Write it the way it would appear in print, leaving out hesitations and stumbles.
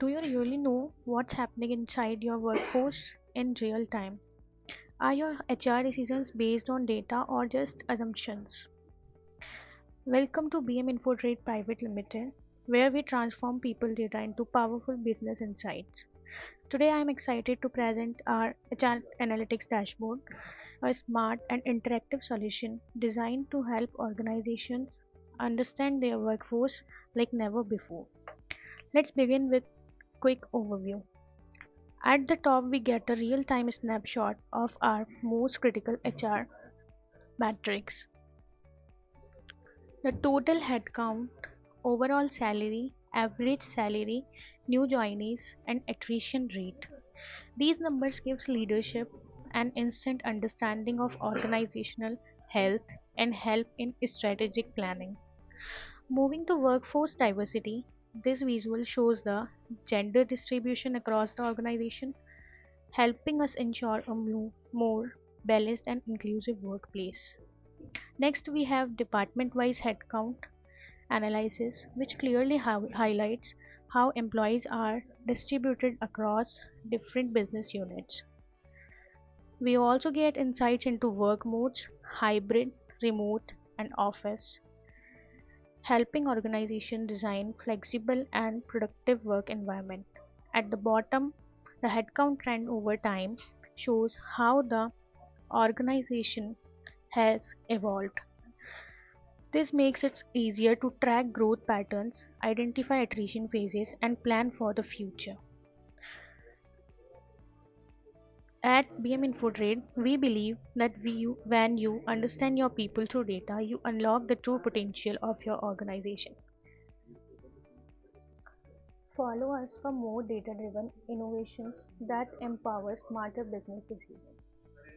Do you really know what's happening inside your workforce in real time? Are your HR decisions based on data or just assumptions? Welcome to BM Infotrade Private Limited, where we transform people data into powerful business insights. Today, I am excited to present our HR Analytics Dashboard, a smart and interactive solution designed to help organizations understand their workforce like never before. Let's begin with quick overview. At the top, we get a real-time snapshot of our most critical HR metrics. The total headcount, overall salary, average salary, new joinees, and attrition rate. These numbers gives leadership an instant understanding of organizational health and help in strategic planning. Moving to workforce diversity, this visual shows the gender distribution across the organization, helping us ensure a more balanced and inclusive workplace. Next, we have department wise headcount analysis, which clearly highlights how employees are distributed across different business units. We also get insights into work modes, hybrid, remote, and office, helping organizations design flexible and productive work environment. At the bottom, the headcount trend over time shows how the organization has evolved. This makes it easier to track growth patterns, identify attrition phases, and plan for the future. At BM Infotrade, we believe that when you understand your people through data, you unlock the true potential of your organization. Follow us for more data driven innovations that empower smarter business decisions.